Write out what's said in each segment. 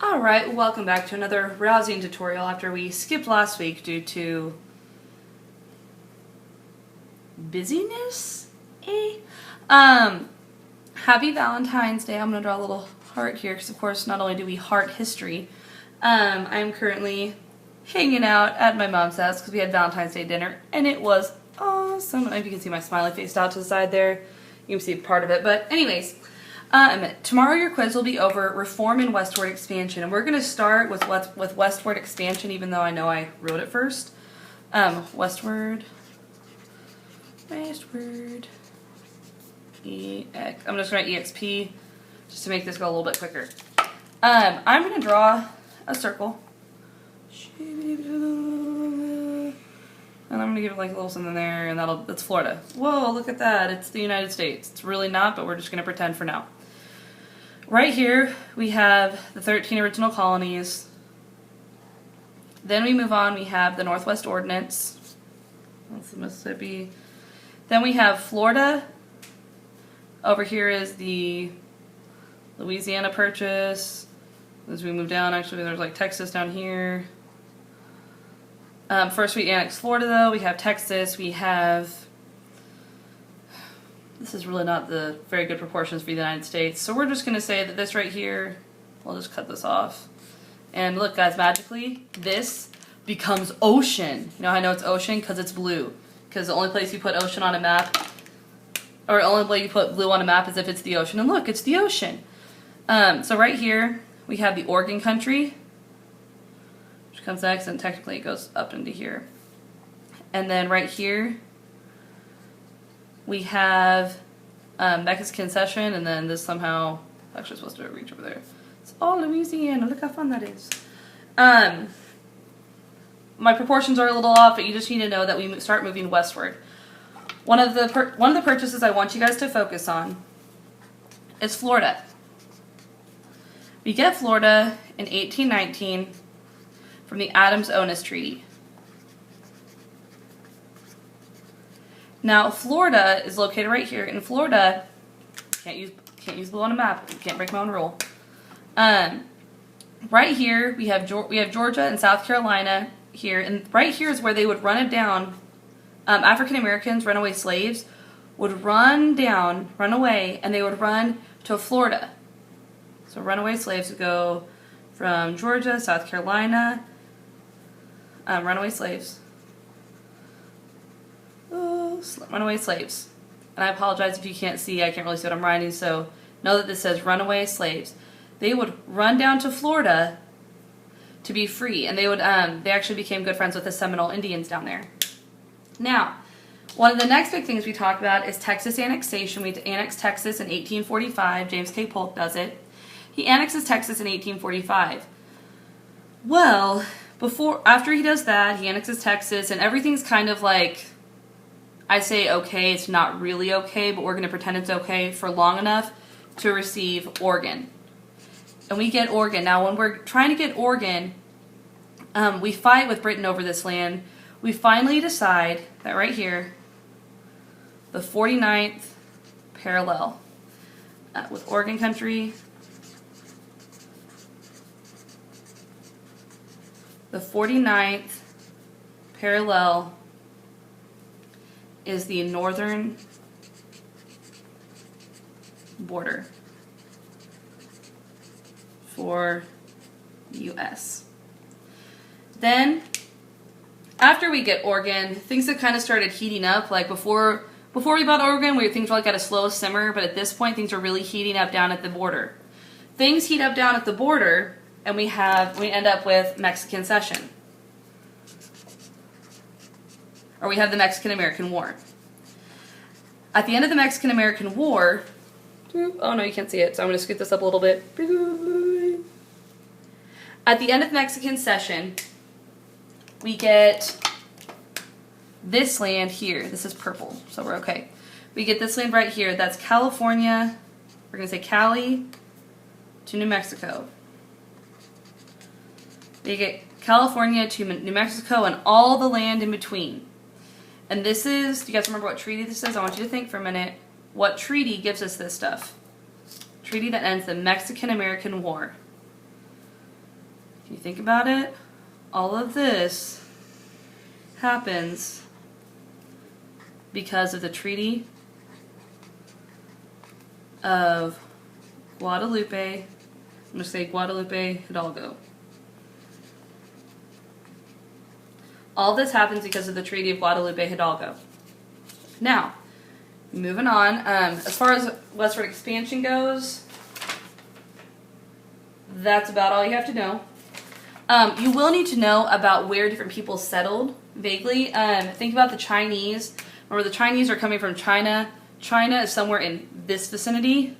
Alright, welcome back to another rousing tutorial after we skipped last week due to busyness? Happy Valentine's Day. I'm going to draw a little heart here because of course not only do we heart history, I'm currently hanging out at my mom's house because we had Valentine's Day dinner and it was awesome. I don't know if you can see my smiley face out to the side there. You can see part of it, but anyways. Tomorrow your quiz will be over Reform and Westward Expansion, and we're going to start with Westward Expansion, even though I know I wrote it first. Westward, EX. I'm just going to write EXP just to make this go a little bit quicker. I'm going to draw a circle, and I'm going to give it like a little something there, and that's Florida. Whoa, look at that! It's the United States. It's really not, but we're just going to pretend for now. Right here, we have the 13 original colonies. Then we move on, we have the Northwest Ordinance. That's the Mississippi. Then we have Florida. Over here is the Louisiana Purchase. As we move down, actually, there's like Texas down here. First we annex Florida, though. We have Texas. We have... This is really not the very good proportions for the United States. So we're just going to say that this right here, we'll just cut this off. And look, guys, magically, this becomes ocean. You know how I know it's ocean? Because it's blue. Because the only place you put ocean on a map, or the only way you put blue on a map is if it's the ocean. And look, it's the ocean. So right here, we have the Oregon country, which comes next, and technically it goes up into here. And then right here, we have Mexican Cession, and then this somehow actually supposed to reach over there. It's all Louisiana. Look how fun that is. My proportions are a little off, but you just need to know that we start moving westward. One of the purchases I want you guys to focus on is Florida. We get Florida in 1819 from the Adams-Onis Treaty. Now, Florida is located right here. In Florida, can't use blue on a map. Can't break my own rule. Right here, we have Georgia and South Carolina here, and right here is where they would run it down. African Americans, runaway slaves, would run away, and they would run to Florida. So runaway slaves would go from Georgia, South Carolina, runaway slaves. Runaway slaves. And I apologize if you can't see, I can't really see what I'm writing, so know that this says runaway slaves. They would run down to Florida to be free, and they actually became good friends with the Seminole Indians down there. Now, one of the next big things we talked about is Texas annexation. We annexed Texas in 1845. James K. Polk does it. He annexes Texas in 1845. Well, after he does that, he annexes Texas, and everything's kind of like, I say okay, it's not really okay, but we're going to pretend it's okay for long enough to receive Oregon. And we get Oregon. Now, when we're trying to get Oregon, we fight with Britain over this land. We finally decide that right here, the 49th parallel with Oregon country, the 49th parallel is the northern border for U.S. Then, after we get Oregon, things have kind of started heating up. Like before we bought Oregon, things were like at a slow simmer, but at this point, things are really heating up down at the border. Things heat up down at the border, and we end up with Mexican Cession. Or we have the Mexican-American War. At the end of the Mexican-American War, oh no, you can't see it, so I'm going to scoot this up a little bit. At the end of the Mexican Cession, we get this land here. This is purple, so we're okay. We get this land right here. That's California. We're going to say Cali to New Mexico. We get California to New Mexico and all the land in between. And this is, do you guys remember what treaty this is? I want you to think for a minute. What treaty gives us this stuff? Treaty that ends the Mexican-American War. you think about it? All of this happens because of the Treaty of Guadalupe. I'm going to say Guadalupe Hidalgo. All this happens because of the Treaty of Guadalupe Hidalgo. Now, moving on. As far as westward expansion goes, that's about all you have to know. You will need to know about where different people settled, vaguely. Think about the Chinese. Remember, the Chinese are coming from China. China is somewhere in this vicinity,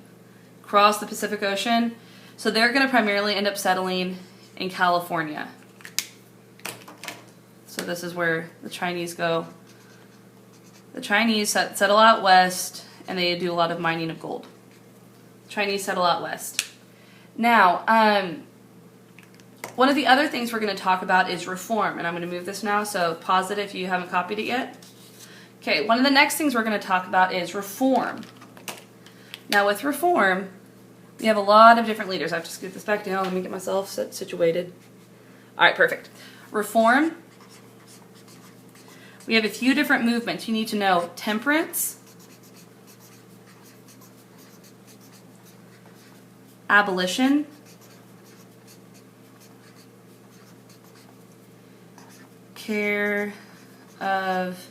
across the Pacific Ocean. So they're going to primarily end up settling in California. So this is where the Chinese go. The Chinese settle out west, and they do a lot of mining of gold. Chinese settle out west. Now, one of the other things we're going to talk about is reform, and I'm going to move this now, so pause it if you haven't copied it yet. Okay, one of the next things we're going to talk about is reform. Now, with reform, we have a lot of different leaders. I have to scoot this back down. Let me get myself situated. All right, perfect. Reform. We have a few different movements. You need to know temperance, abolition, care of,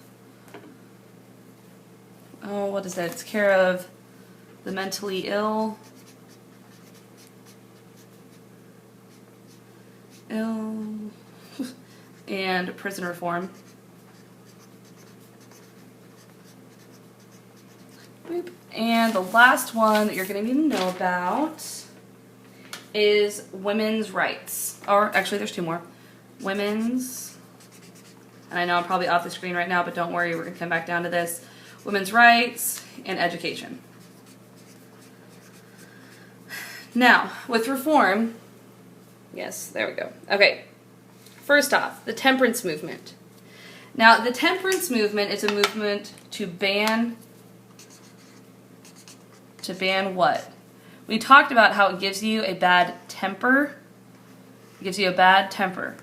what is that? It's care of the mentally ill, and prison reform. And the last one that you're going to need to know about is women's rights. Or actually, there's two more. Women's, and I know I'm probably off the screen right now, but don't worry, we're going to come back down to this. Women's rights and education. Now, with reform, yes, there we go. Okay, first off, the temperance movement. Now, the temperance movement is a movement to ban what? We talked about how it gives you a bad temper. It gives you a bad temper.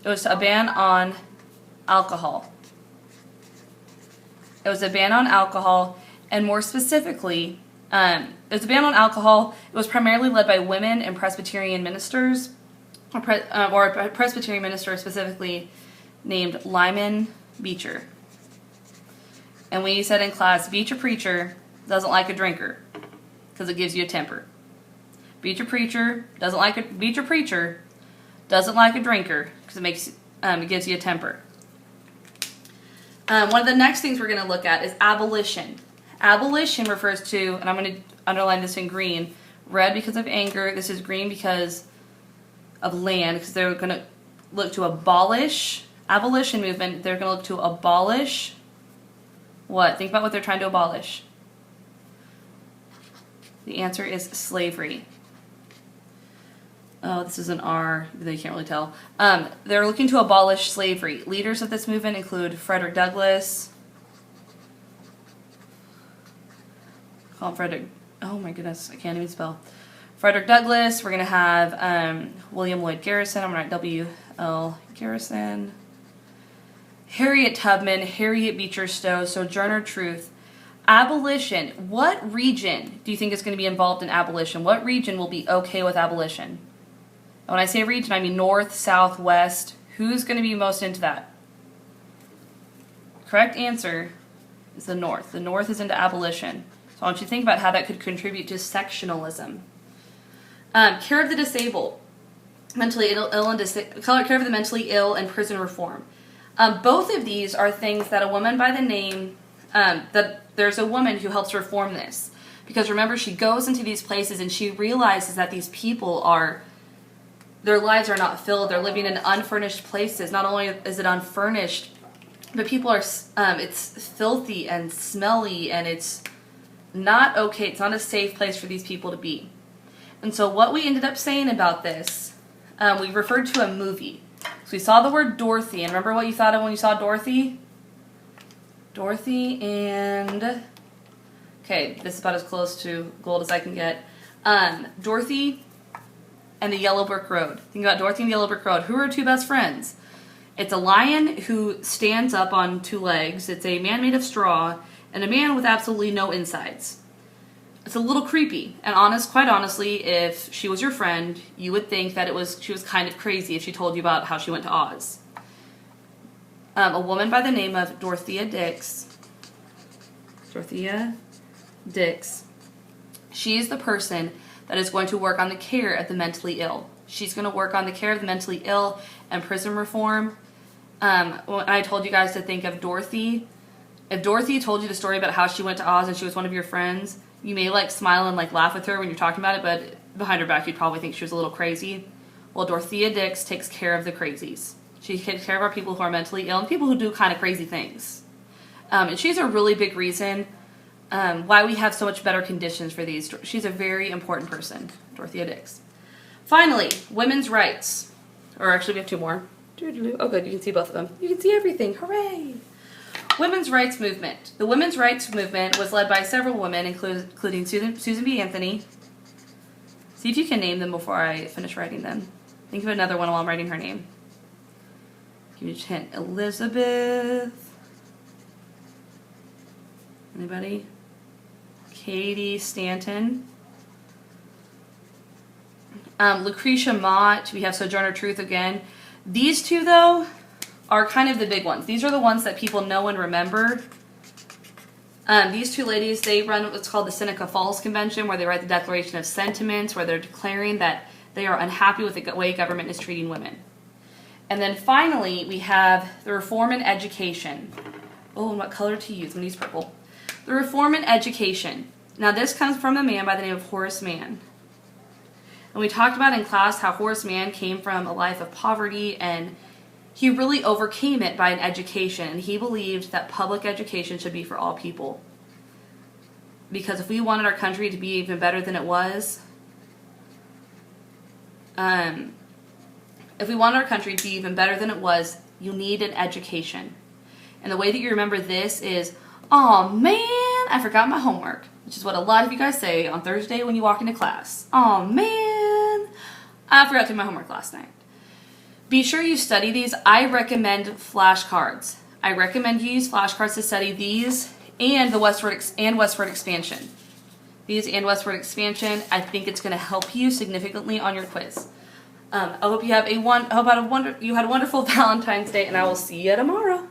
It was a ban on alcohol. It was a ban on alcohol, and more specifically, it was a ban on alcohol. It was primarily led by women and Presbyterian ministers, or a Presbyterian minister specifically named Lyman Beecher. And we said in class, Beecher preacher doesn't like a drinker because it gives you a temper. Beecher preacher doesn't like a drinker because it gives you a temper. One of the next things we're going to look at is abolition. Abolition refers to, and I'm going to underline this in green, red because of anger, this is green because of land, because they're going to look to abolish, abolition movement, they're going to look to abolish what? Think about what they're trying to abolish. The answer is slavery. Oh, this is an R, even though you can't really tell. They're looking to abolish slavery. Leaders of this movement include Frederick Douglass. Call him Frederick. Oh my goodness, I can't even spell. Frederick Douglass. We're going to have William Lloyd Garrison. I'm going to write W.L. Garrison. Harriet Tubman, Harriet Beecher Stowe, Sojourner Truth. Abolition. What region do you think is going to be involved in abolition? What region will be okay with abolition? When I say region, I mean north, south, west. Who's going to be most into that? Correct answer is the North. The North is into abolition. So I want you to think about how that could contribute to sectionalism. Care of the disabled, mentally ill and care of the mentally ill, and prison reform. Both of these are things that a woman by the name that there's a woman who helps reform this. Because remember, she goes into these places and she realizes that these people their lives are not filled. They're living in unfurnished places. Not only is it unfurnished, but people are, it's filthy and smelly, and it's not okay. It's not a safe place for these people to be. And so what we ended up saying about this, we referred to a movie. So we saw the word Dorothy, and remember what you thought of when you saw Dorothy? Dorothy and, okay, this is about as close to gold as I can get. Dorothy and the Yellow Brick Road. Think about Dorothy and the Yellow Brick Road. Who are her two best friends? It's a lion who stands up on two legs. It's a man made of straw, and a man with absolutely no insides. It's a little creepy. And quite honestly, if she was your friend, you would think that she was kind of crazy if she told you about how she went to Oz. A woman by the name of Dorothea Dix. She is the person that is going to work on the care of the mentally ill. She's going to work on the care of the mentally ill and prison reform. When I told you guys to think of Dorothy, if Dorothy told you the story about how she went to Oz and she was one of your friends, you may smile and laugh with her when you're talking about it, but behind her back you'd probably think she was a little crazy. Well, Dorothea Dix takes care of the crazies. She takes care of our people who are mentally ill and people who do kind of crazy things. And she's a really big reason why we have so much better conditions for these. She's a very important person, Dorothea Dix. Finally, women's rights. Or actually, we have two more. Oh, good. You can see both of them. You can see everything. Hooray! Women's rights movement. The women's rights movement was led by several women, including Susan B. Anthony. See if you can name them before I finish writing them. Think of another one while I'm writing her name. Give you a hint. Elizabeth. Anybody? Katie Stanton. Lucretia Mott. We have Sojourner Truth again. These two, though, are kind of the big ones. These are the ones that people know and remember. These two ladies, they run what's called the Seneca Falls Convention, where they write the Declaration of Sentiments, where they're declaring that they are unhappy with the way government is treating women. And then finally, we have the Reform in Education. Oh, and what color to use? I'm going to use purple. The Reform in Education. Now, this comes from a man by the name of Horace Mann. And we talked about in class how Horace Mann came from a life of poverty, and he really overcame it by an education. And he believed that public education should be for all people. Because if we wanted our country to be even better than it was, you need an education. And the way that you remember this is, "Oh man, I forgot my homework," which is what a lot of you guys say on Thursday when you walk into class. "Oh man, I forgot to do my homework last night." Be sure you study these. I recommend flashcards. I recommend you use flashcards to study these and the Westward expansion. These and Westward expansion. I think it's going to help you significantly on your quiz. I hope you had a wonderful Valentine's Day, and I will see you tomorrow.